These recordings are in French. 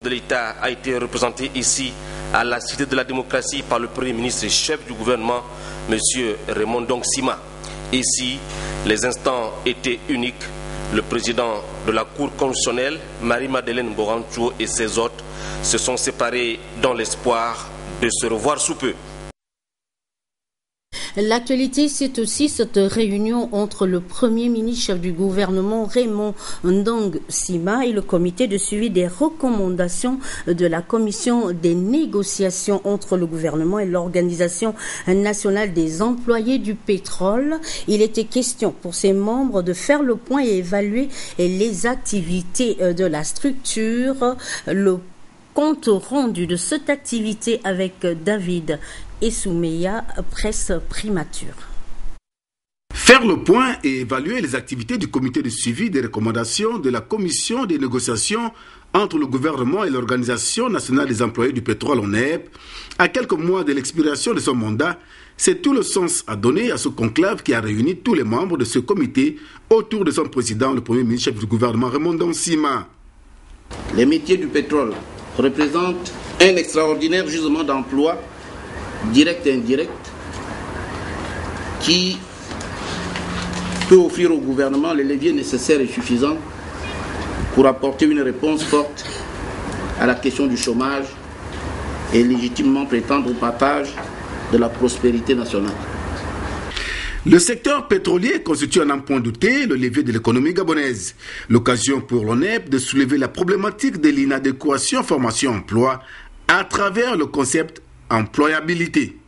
de l'État a été représenté ici à la Cité de la démocratie par le Premier ministre et chef du gouvernement, M. Raymond Ndong Sima. Ici, les instants étaient uniques. Le président de la Cour constitutionnelle, Marie-Madeleine Borancho, et ses hôtes se sont séparés dans l'espoir de se revoir sous peu. L'actualité, c'est aussi cette réunion entre le Premier ministre chef du gouvernement Raymond Ndong Sima et le comité de suivi des recommandations de la commission des négociations entre le gouvernement et l'Organisation nationale des employés du pétrole. Il était question pour ses membres de faire le point et évaluer les activités de la structure. Le compte rendu de cette activité avec David et Soumeya, presse primature. Faire le point et évaluer les activités du comité de suivi des recommandations de la commission des négociations entre le gouvernement et l'Organisation nationale des employés du pétrole ONEP, à quelques mois de l'expiration de son mandat, c'est tout le sens à donner à ce conclave qui a réuni tous les membres de ce comité autour de son président, le Premier ministre chef du gouvernement Raymond Ndong Sima. Les métiers du pétrole représentent un extraordinaire gisement d'emploi direct et indirect, qui peut offrir au gouvernement les leviers nécessaires et suffisants pour apporter une réponse forte à la question du chômage et légitimement prétendre au partage de la prospérité nationale. Le secteur pétrolier constitue un point douté le levier de l'économie gabonaise. L'occasion pour l'ONEP de soulever la problématique de l'inadéquation formation-emploi à travers le concept employabilité.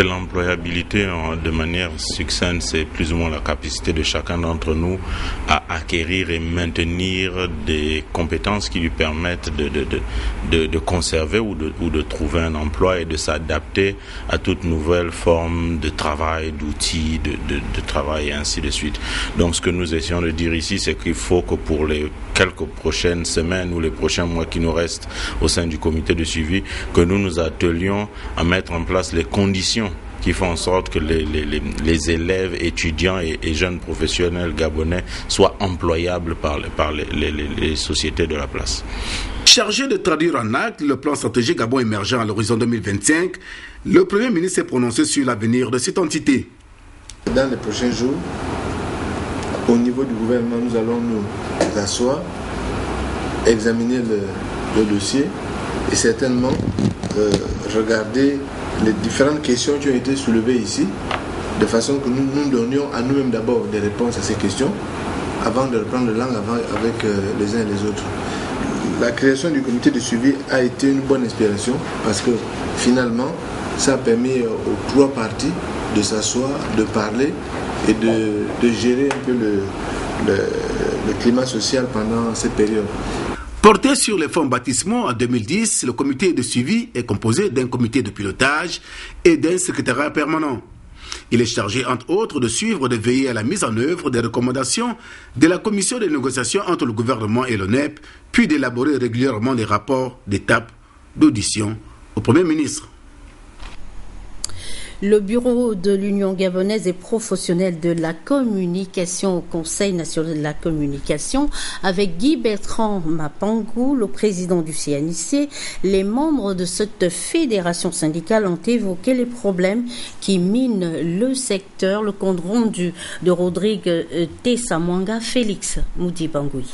L'employabilité, de manière succincte, c'est plus ou moins la capacité de chacun d'entre nous à acquérir et maintenir des compétences qui lui permettent de conserver ou de trouver un emploi et de s'adapter à toute nouvelle forme de travail, d'outils, de travail et ainsi de suite. Donc ce que nous essayons de dire ici, c'est qu'il faut que pour les quelques prochaines semaines ou les prochains mois qui nous restent au sein du comité de suivi, que nous nous attelions à mettre en place les conditions qui font en sorte que les élèves, étudiants et jeunes professionnels gabonais soient employables par les sociétés de la place. Chargé de traduire en acte le plan stratégique Gabon émergent à l'horizon 2025, le Premier ministre s'est prononcé sur l'avenir de cette entité. Dans les prochains jours, au niveau du gouvernement, nous allons nous asseoir, examiner le dossier et certainement regarder les différentes questions qui ont été soulevées ici, de façon que nous donnions à nous-mêmes d'abord des réponses à ces questions, avant de reprendre le langue avec les uns et les autres. La création du comité de suivi a été une bonne inspiration, parce que finalement, ça a permis aux trois parties de s'asseoir, de parler et de gérer un peu le climat social pendant cette période. Porté sur les fonds baptismaux en 2010, le comité de suivi est composé d'un comité de pilotage et d'un secrétariat permanent. Il est chargé, entre autres, de suivre et de veiller à la mise en œuvre des recommandations de la commission des négociations entre le gouvernement et l'ONEP, puis d'élaborer régulièrement des rapports d'étape d'audition au Premier ministre. Le bureau de l'Union gabonaise et professionnelle de la communication au Conseil national de la communication, avec Guy Bertrand Mapangou, le président du CNIC, les membres de cette fédération syndicale ont évoqué les problèmes qui minent le secteur. Le compte rendu de Rodrigue Tessamwanga, Félix Moudi-Bangoui.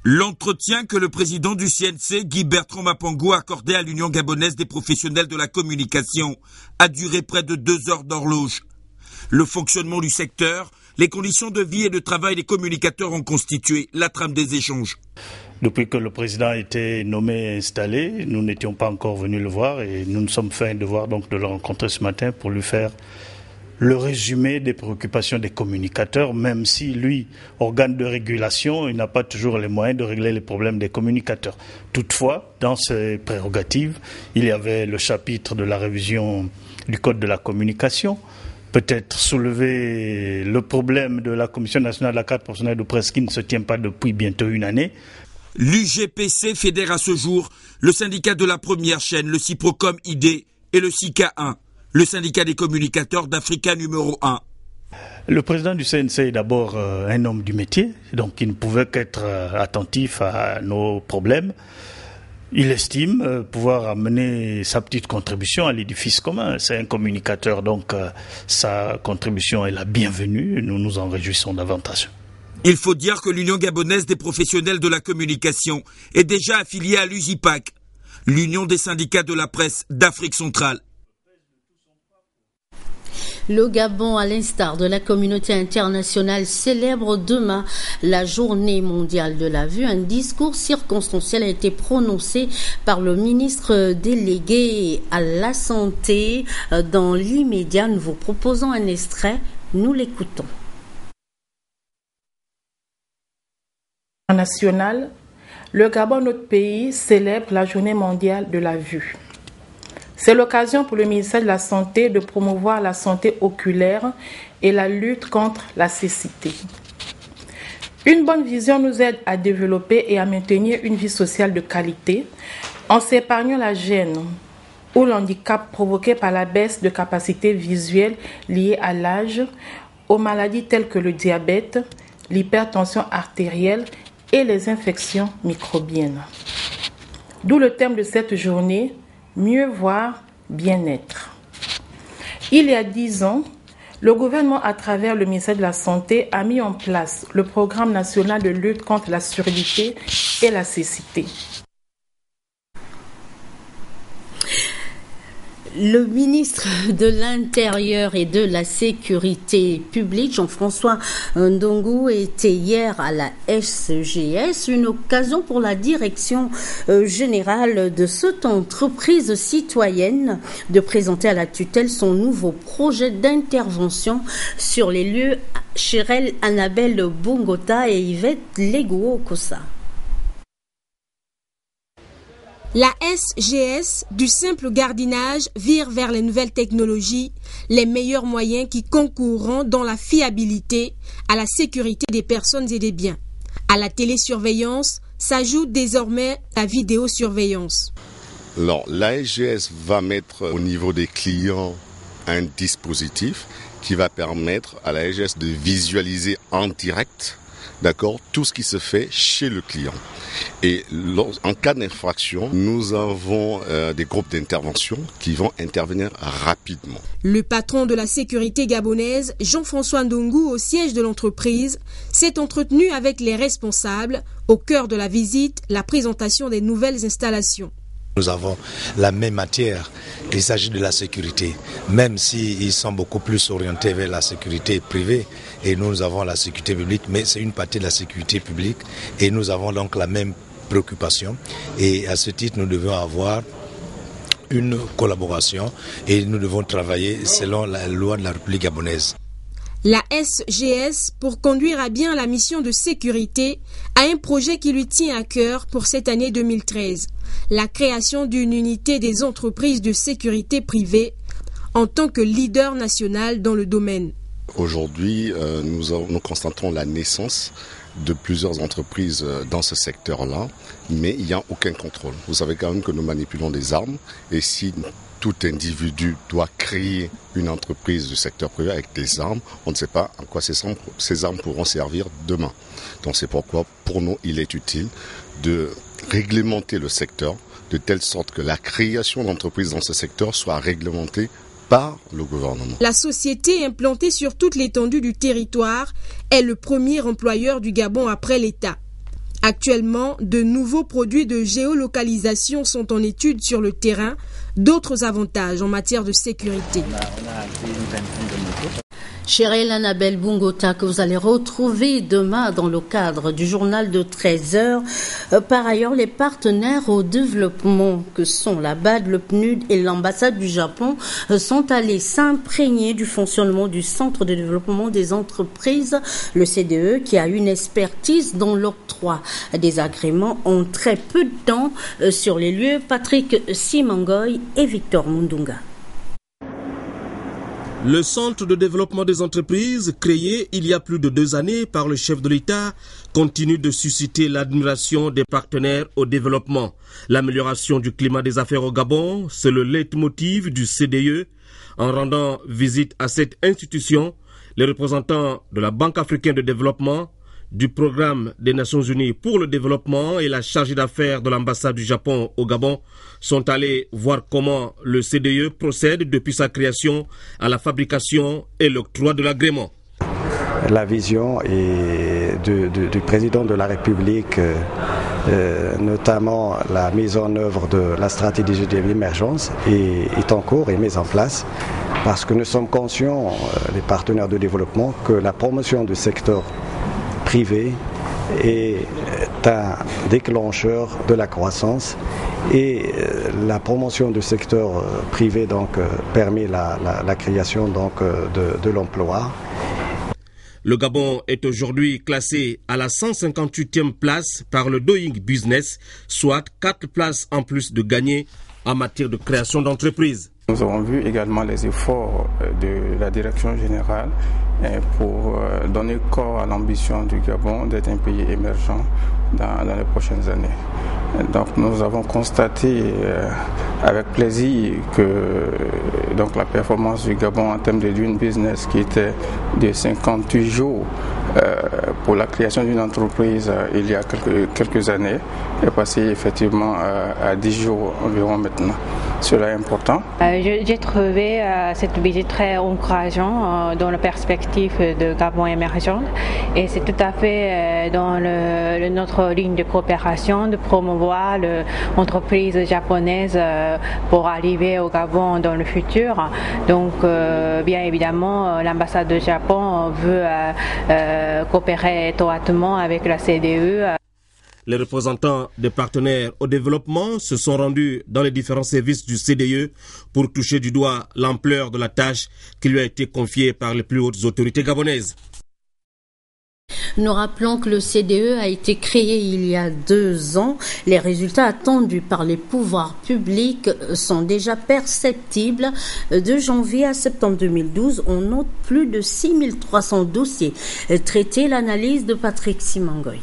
L'entretien que le président du CNC, Guy Bertrand Mapangou, a accordé à l'Union gabonaise des professionnels de la communication a duré près de 2 heures d'horloge. Le fonctionnement du secteur, les conditions de vie et de travail des communicateurs ont constitué la trame des échanges. Depuis que le président a été nommé et installé, nous n'étions pas encore venus le voir et nous nous sommes fait un devoir donc de le rencontrer ce matin pour lui faire le résumé des préoccupations des communicateurs, même si lui, organe de régulation, il n'a pas toujours les moyens de régler les problèmes des communicateurs. Toutefois, dans ses prérogatives, il y avait le chapitre de la révision du Code de la communication, peut-être soulever le problème de la Commission nationale de la carte professionnelle de presse qui ne se tient pas depuis bientôt 1 année. L'UGPC fédère à ce jour le syndicat de la première chaîne, le Ciprocom ID et le SICA 1. Le syndicat des communicateurs d'Africa numéro 1. Le président du CNC est d'abord un homme du métier, donc il ne pouvait qu'être attentif à nos problèmes. Il estime pouvoir amener sa petite contribution à l'édifice commun. C'est un communicateur, donc sa contribution est la bienvenue. Nous nous en réjouissons davantage. Il faut dire que l'Union gabonaise des professionnels de la communication est déjà affiliée à l'USIPAC, l'Union des syndicats de la presse d'Afrique centrale. Le Gabon, à l'instar de la communauté internationale, célèbre demain la journée mondiale de la vue. Un discours circonstanciel a été prononcé par le ministre délégué à la santé. Dans l'immédiat, nous vous proposons un extrait. Nous l'écoutons. National, le Gabon, notre pays, célèbre la journée mondiale de la vue. C'est l'occasion pour le ministère de la Santé de promouvoir la santé oculaire et la lutte contre la cécité. Une bonne vision nous aide à développer et à maintenir une vie sociale de qualité en s'épargnant la gêne ou l'handicap provoqué par la baisse de capacité visuelle liée à l'âge, aux maladies telles que le diabète, l'hypertension artérielle et les infections microbiennes. D'où le thème de cette journée, mieux voir, bien-être. Il y a 10 ans, le gouvernement, à travers le ministère de la Santé, a mis en place le programme national de lutte contre la surdité et la cécité. Le ministre de l'Intérieur et de la Sécurité publique, Jean-François Ndongo, était hier à la SGS, une occasion pour la direction générale de cette entreprise citoyenne de présenter à la tutelle son nouveau projet d'intervention sur les lieux. Chérel Annabelle Bongota et Yvette Legou-Okosa. La SGS, du simple gardinage, vire vers les nouvelles technologies, les meilleurs moyens qui concourront dans la fiabilité, à la sécurité des personnes et des biens. À la télésurveillance s'ajoute désormais la vidéosurveillance. Alors, la SGS va mettre au niveau des clients un dispositif qui va permettre à la SGS de visualiser en direct, d'accord, tout ce qui se fait chez le client. Et en cas d'infraction, nous avons des groupes d'intervention qui vont intervenir rapidement. Le patron de la sécurité gabonaise, Jean-François Ndongo, au siège de l'entreprise, s'est entretenu avec les responsables. Au cœur de la visite, la présentation des nouvelles installations. Nous avons la même matière, il s'agit de la sécurité, même s'ils sont beaucoup plus orientés vers la sécurité privée et nous avons la sécurité publique, mais c'est une partie de la sécurité publique et nous avons donc la même préoccupation et à ce titre nous devons avoir une collaboration et nous devons travailler selon la loi de la République gabonaise. La SGS, pour conduire à bien la mission de sécurité, a un projet qui lui tient à cœur pour cette année 2013. La création d'une unité des entreprises de sécurité privée en tant que leader national dans le domaine. Aujourd'hui, nous constatons la naissance de plusieurs entreprises dans ce secteur-là, mais il n'y a aucun contrôle. Vous savez quand même que nous manipulons des armes et si tout individu doit créer une entreprise du secteur privé avec des armes, on ne sait pas à quoi ces armes pourront servir demain. Donc c'est pourquoi pour nous il est utile de réglementer le secteur de telle sorte que la création d'entreprises dans ce secteur soit réglementée par le gouvernement. La société implantée sur toute l'étendue du territoire est le premier employeur du Gabon après l'État. Actuellement, de nouveaux produits de géolocalisation sont en étude sur le terrain, d'autres avantages en matière de sécurité. Chérel Annabelle Bongota, que vous allez retrouver demain dans le cadre du journal de 13h. Par ailleurs, les partenaires au développement que sont la BAD, le PNUD et l'ambassade du Japon sont allés s'imprégner du fonctionnement du Centre de développement des entreprises, le CDE, qui a une expertise dans l'octroi des agréments en très peu de temps sur les lieux. Patrick Simangoy et Victor Mundunga. Le Centre de développement des entreprises, créé il y a plus de 2 années par le chef de l'État, continue de susciter l'admiration des partenaires au développement. L'amélioration du climat des affaires au Gabon, c'est le leitmotiv du CDE. En rendant visite à cette institution, Les représentants de la Banque africaine de développement, du Programme des Nations Unies pour le développement et la chargée d'affaires de l'ambassade du Japon au Gabon sont allés voir comment le CDE procède depuis sa création à la fabrication et l'octroi de l'agrément. La vision du président de la République, notamment la mise en œuvre de la stratégie de l'émergence, est en cours et mise en place parce que nous sommes conscients, les partenaires de développement, que la promotion du secteur privé est un déclencheur de la croissance et la promotion du secteur privé permet la création de l'emploi. Le Gabon est aujourd'hui classé à la 158e place par le Doing Business, soit 4 places en plus de gagner en matière de création d'entreprises. Nous avons vu également les efforts de la direction générale pour donner corps à l'ambition du Gabon d'être un pays émergent dans les prochaines années. Donc nous avons constaté avec plaisir que la performance du Gabon en termes de Doing Business, qui était de 58 jours pour la création d'une entreprise il y a quelques années, est passé effectivement à 10 jours environ maintenant. Cela est important. J'ai trouvé cette visite très encourageante dans la perspective de Gabon émergent, et c'est tout à fait dans notre ligne de coopération de promouvoir l'entreprise japonaise pour arriver au Gabon dans le futur. Donc bien évidemment l'ambassade du Japon veut coopérer étroitement avec la CDE. Les représentants des partenaires au développement se sont rendus dans les différents services du CDE pour toucher du doigt l'ampleur de la tâche qui lui a été confiée par les plus hautes autorités gabonaises. Nous rappelons que le CDE a été créé il y a 2 ans. Les résultats attendus par les pouvoirs publics sont déjà perceptibles. De janvier à septembre 2012, on note plus de 6300 dossiers traités. L'analyse de Patrick Simangoy.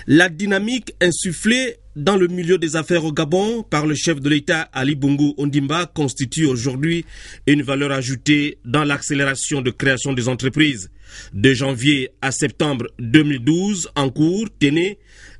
La dynamique insufflée dans le milieu des affaires au Gabon par le chef de l'État Ali Bongo Ondimba constitue aujourd'hui une valeur ajoutée dans l'accélération de création des entreprises. De janvier à septembre 2012, en cours,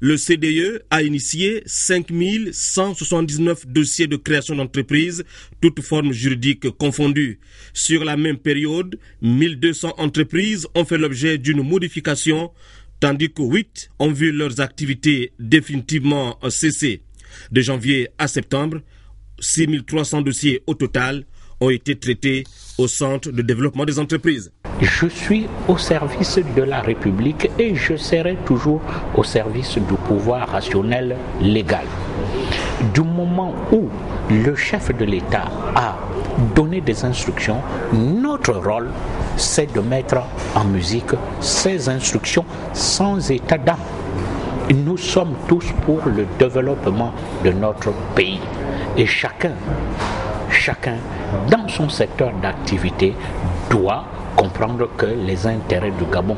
le CDE a initié 5179 dossiers de création d'entreprises, toutes formes juridiques confondues. Sur la même période, 1200 entreprises ont fait l'objet d'une modification, tandis que 8 ont vu leurs activités définitivement cesser. De janvier à septembre, 6300 dossiers au total ont été traités au Centre de développement des entreprises. Je suis au service de la République et je serai toujours au service du pouvoir rationnel légal. Du moment où le chef de l'État a donné des instructions, notre rôle, c'est de mettre en musique ces instructions sans état d'âme. Nous sommes tous pour le développement de notre pays. Et chacun, dans son secteur d'activité, doit comprendre que les intérêts du Gabon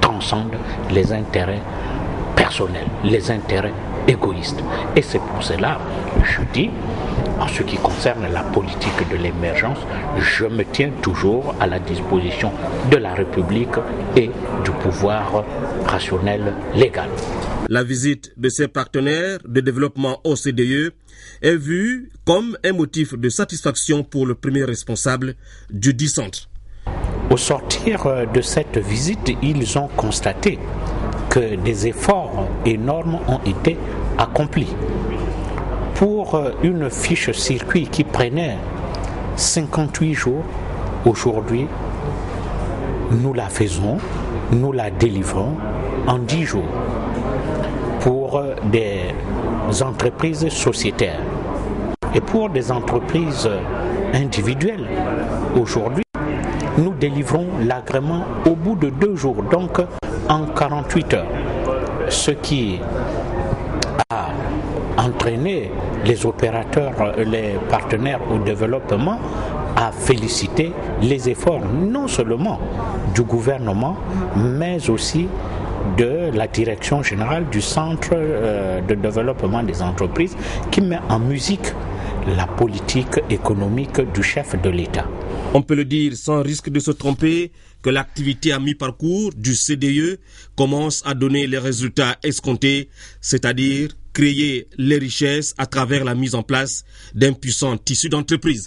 transcendent les intérêts personnels, les intérêts égoïstes. Et c'est pour cela, je dis, en ce qui concerne la politique de l'émergence, je me tiens toujours à la disposition de la République et du pouvoir rationnel légal. La visite de ses partenaires de développement au CDE est vue comme un motif de satisfaction pour le premier responsable du dit centre. Au sortir de cette visite, ils ont constaté que des efforts énormes ont été accomplis. Pour une fiche circuit qui prenait 58 jours, aujourd'hui, nous la faisons, nous la délivrons en 10 jours pour des entreprises sociétaires. Et pour des entreprises individuelles, aujourd'hui, nous délivrons l'agrément au bout de 2 jours, donc en 48 heures, ce qui a entraîné les opérateurs, les partenaires au développement à féliciter les efforts non seulement du gouvernement, mais aussi de la direction générale du Centre de développement des entreprises qui met en musique la politique économique du chef de l'État. On peut le dire sans risque de se tromper que l'activité à mi-parcours du CDE commence à donner les résultats escomptés, c'est-à-dire créer les richesses à travers la mise en place d'un puissant tissu d'entreprise.